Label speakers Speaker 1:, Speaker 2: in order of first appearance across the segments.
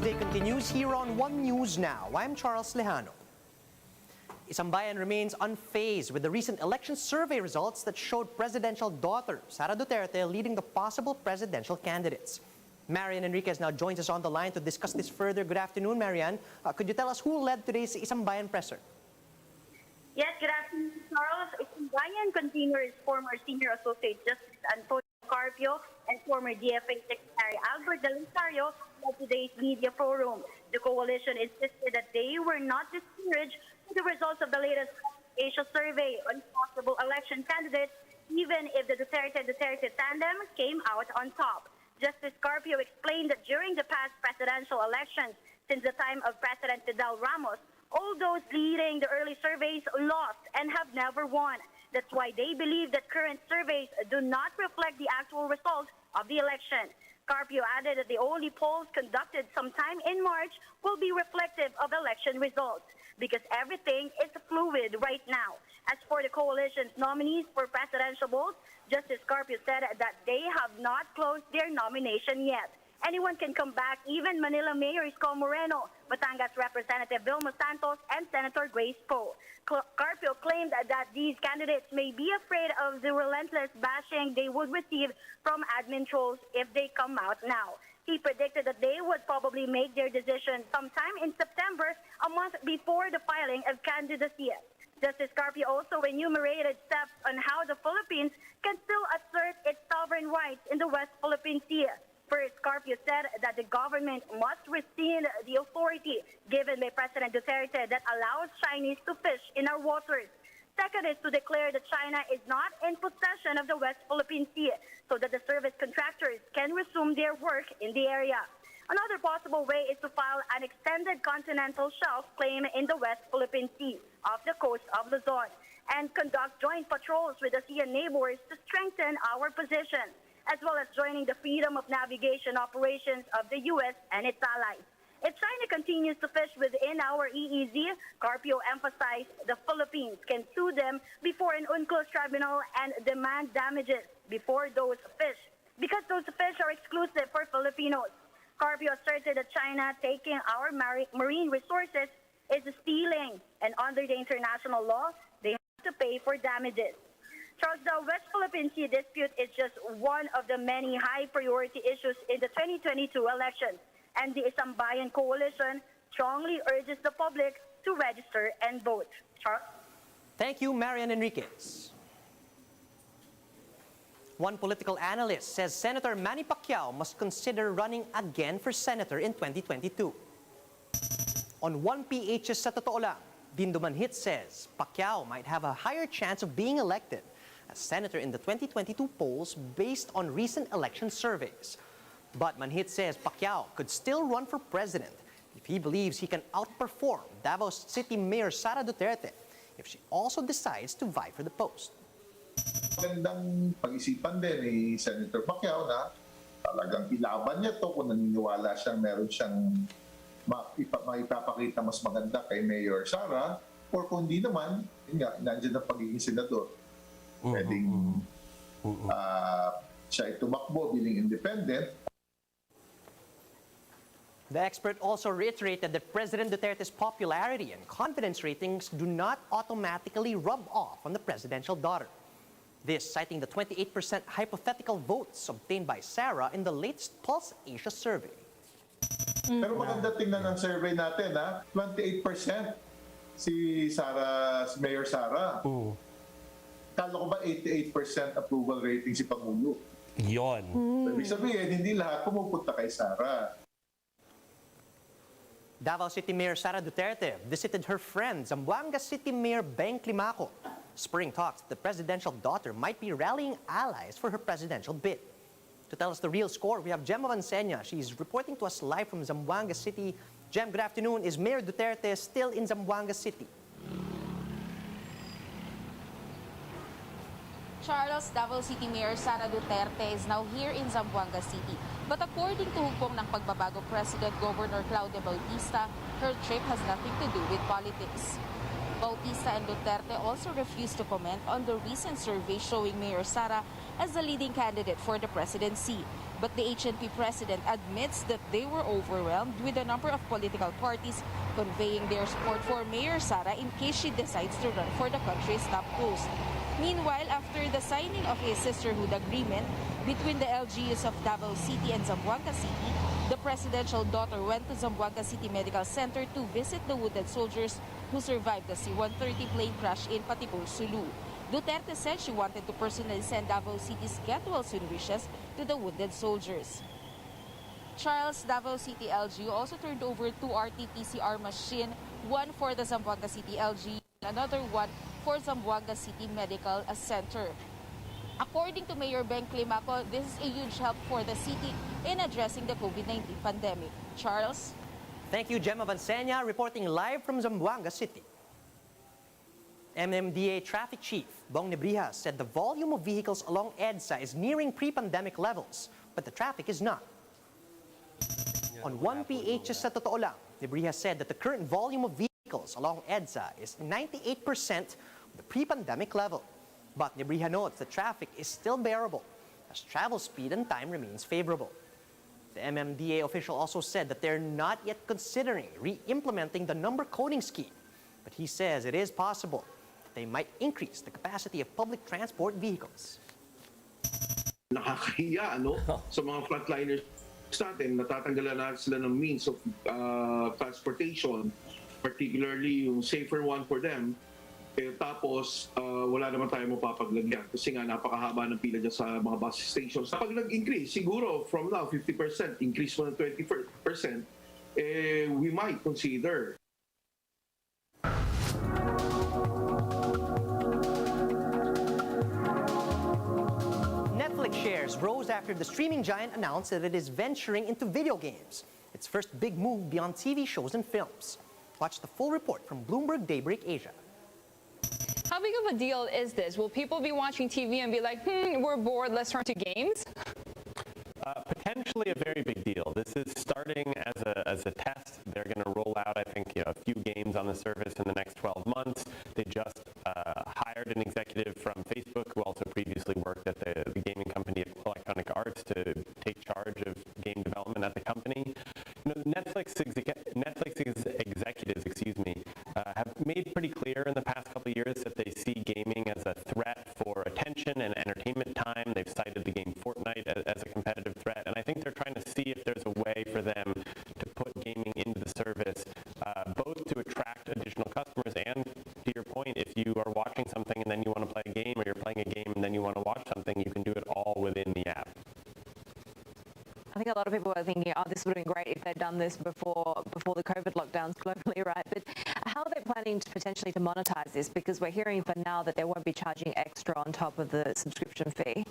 Speaker 1: Newsday continues here on One News Now. I'm Charles Lejano. Isambayan remains unfazed with the recent election survey results that showed presidential daughter Sara Duterte leading the possible presidential candidates. Marian Enriquez now joins us on the line to discuss this further. Good afternoon, Marian. Could you tell us who led today's Isambayan presser?
Speaker 2: Yes, good afternoon, Charles. Isambayan conveners former Senior Associate Justice Antonio Carpio and former DFA Secretary Albert Delasario led today's media forum. The coalition insisted that they were not discouraged with the results of the latest Asia survey on possible election candidates, even if the Duterte tandem came out on top. Justice Carpio explained that during the past presidential elections, since the time of President Fidel Ramos, all those leading the early surveys lost and have never won. That's why they believe that current surveys do not reflect the actual results of the election. Carpio added that the only polls conducted sometime in March will be reflective of election results because everything is fluid right now. As for the coalition's nominees for presidential votes, Justice Carpio said that they have not closed their nomination yet. Anyone can come back, even Manila Mayor Isko Moreno, Batangas Representative Vilma Santos, and Senator Grace Poe. Carpio claimed that these candidates may be afraid of the relentless bashing they would receive from admin trolls if they come out now. He predicted that they would probably make their decision sometime in September, a month before the filing of candidacy. Justice Carpio also enumerated steps on how the Philippines can still assert its sovereign rights in the West Philippine Sea. First, Carpio said that the government must rescind the authority given by President Duterte that allows Chinese to fish in our waters. Second is to declare that China is not in possession of the West Philippine Sea so that the service contractors can resume their work in the area. Another possible way is to file an extended continental shelf claim in the West Philippine Sea off the coast of Luzon and conduct joint patrols with the ASEAN neighbors to strengthen our position, as well as joining the freedom of navigation operations of the U.S. and its allies. If China continues to fish within our EEZ, Carpio emphasized the Philippines can sue them before an UNCLOS tribunal and demand damages before those fish, because those fish are exclusive for Filipinos. Carpio asserted that China taking our marine resources is stealing, and under the international law, they have to pay for damages. Charles, the West Philippine Sea dispute is just one of the many high-priority issues in the 2022 elections, and the Isambayan Coalition strongly urges the public to register and vote. Charles?
Speaker 1: Thank you, Marian Enriquez. One political analyst says Senator Manny Pacquiao must consider running again for senator in 2022. On 1PH's Sa Totoo Lang, Dindo Manhit says Pacquiao might have a higher chance of being elected as senator in the 2022 polls based on recent election surveys. But Manhit says Pacquiao could still run for president if he believes he can outperform Davao City Mayor Sara Duterte if she also decides to vie for the post.
Speaker 3: Magandang pag-isipan din ni Senator Pacquiao na talagang ilaban niya to kung naniniwala siyang meron siyang maipapakita mas maganda kay Mayor Sara, or kung hindi naman, yun nga, nandiyan ang pagiging senador. Pwedeng siya ay tumakbo bilang independent.
Speaker 1: The expert also reiterated that President Duterte's popularity and confidence ratings do not automatically rub off on the presidential daughter. This citing the 28% hypothetical votes obtained by Sara in the latest Pulse Asia survey.
Speaker 3: Pero maganda tingnan ng survey natin, 28% si Mayor Sara. Kala ko ba 88% approval rating si Pangulo?
Speaker 4: Yon.
Speaker 3: Ibig sabihin, hindi lahat pumupunta kay Sara.
Speaker 1: Davao City Mayor Sara Duterte visited her friend, Zamboanga City Mayor Beng Climaco. Spring talks that the presidential daughter might be rallying allies for her presidential bid. To tell us the real score, we have Gemma Vansenia. She's reporting to us live from Zamboanga City. Gem, good afternoon. Is Mayor Duterte still in Zamboanga City?
Speaker 5: Charles, Davao City Mayor Sara Duterte is now here in Zamboanga City. But according to hukbong ng pagbabago President Governor Claudia Bautista, her trip has nothing to do with politics. Bautista and Duterte also refused to comment on the recent survey showing Mayor Sara as the leading candidate for the presidency. But the HNP president admits that they were overwhelmed with the number of political parties conveying their support for Mayor Sara in case she decides to run for the country's top post. Meanwhile, after the signing of a sisterhood agreement between the LGUs of Davao City and Zamboanga City, the presidential daughter went to Zamboanga City Medical Center to visit the wounded soldiers who survived the C-130 plane crash in Patipol, Sulu. Duterte said she wanted to personally send Davao City's get well soon wishes to the wounded soldiers. Charles, Davao City LGU also turned over 2 RT-PCR machine, one for the Zamboanga City LGU and another one for Zamboanga City Medical Center. According to Mayor Ben Climaco, this is a huge help for the city in addressing the COVID-19 pandemic. Charles?
Speaker 1: Thank you, Gemma Vansenia, reporting live from Zamboanga City. MMDA Traffic Chief Bong Nebrija said the volume of vehicles along EDSA is nearing pre-pandemic levels, but the traffic is not. On 1PHs sa Totoo Lang, Nebrija said that the current volume of vehicles along EDSA is 98% of the pre-pandemic level. But Nebrija notes the traffic is still bearable as travel speed and time remains favorable. The MMDA official also said that they're not yet considering re-implementing the number coding scheme, but he says it is possible that they might increase the capacity of public transport vehicles.
Speaker 4: Nakakahiya sa mga frontliners natin, natatanggalan natin sila ng means of transportation, particularly yung safer one for them. Tapos wala naman tayo mapapaglagyan kasi nga napakahaba ng pila dyan sa mga bus stations. Pag nag-increase, siguro from now 50%, increase mo ng 20%, we might consider.
Speaker 1: Netflix shares rose after the streaming giant announced that it is venturing into video games, its first big move beyond TV shows and films. Watch the full report from Bloomberg Daybreak Asia.
Speaker 6: How big of a deal is this? Will people be watching TV and be like, we're bored, let's turn to games?
Speaker 7: Potentially a very big deal. This is starting as a test. They're going to roll out, I think, a few games on the service in the next 12 months. They just hired an executive from Facebook who also previously worked at the gaming company Electronic Arts to take charge of game development at the company. Netflix executives, have made pretty clear in the past couple of years that they see gaming as a threat for attention and entertainment time. They've cited the game Fortnite as a competitive threat, and I think they're trying to see if there's a way for them to put gaming into the service, both to attract additional customers and, to your point, if you are watching something and then you want to play a game, or you're playing a game and then you want to watch something, you can do it all within the app.
Speaker 8: I think a lot of people are thinking, this would have been great if they'd done this before the COVID lockdowns globally, right? But how are they planning to potentially to monetize this? Because we're hearing for now that they won't be charging extra on top of the subscription fee.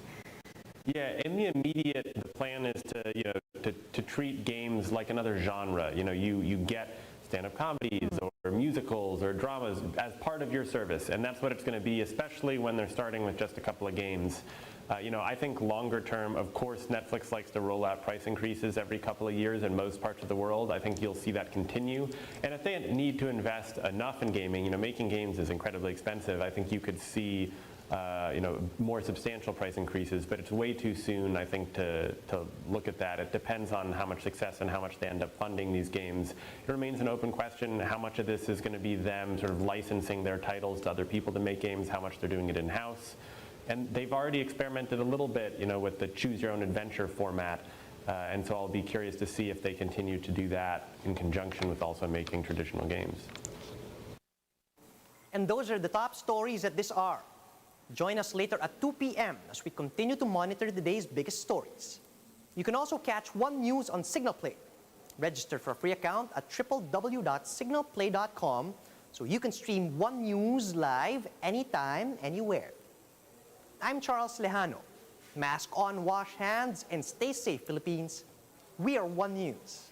Speaker 7: Yeah, in the immediate, the plan is to treat games like another genre. You get stand-up comedies or musicals or dramas as part of your service, and that's what it's going to be, especially when they're starting with just a couple of games. I think longer term, of course, Netflix likes to roll out price increases every couple of years in most parts of the world. I think you'll see that continue. And if they need to invest enough in gaming, making games is incredibly expensive. I think you could see more substantial price increases, but it's way too soon, I think, to look at that. It depends on how much success and how much they end up funding these games. It remains an open question how much of this is going to be them sort of licensing their titles to other people to make games, how much they're doing it in-house. And they've already experimented a little bit, with the choose your own adventure format. And so I'll be curious to see if they continue to do that in conjunction with also making traditional games.
Speaker 1: And those are the top stories at this hour. Join us later at 2 p.m. as we continue to monitor the day's biggest stories. You can also catch One News on Signal Play. Register for a free account at www.signalplay.com so you can stream One News live anytime, anywhere. I'm Charles Lejano. Mask on, wash hands, and stay safe, Philippines. We are One News.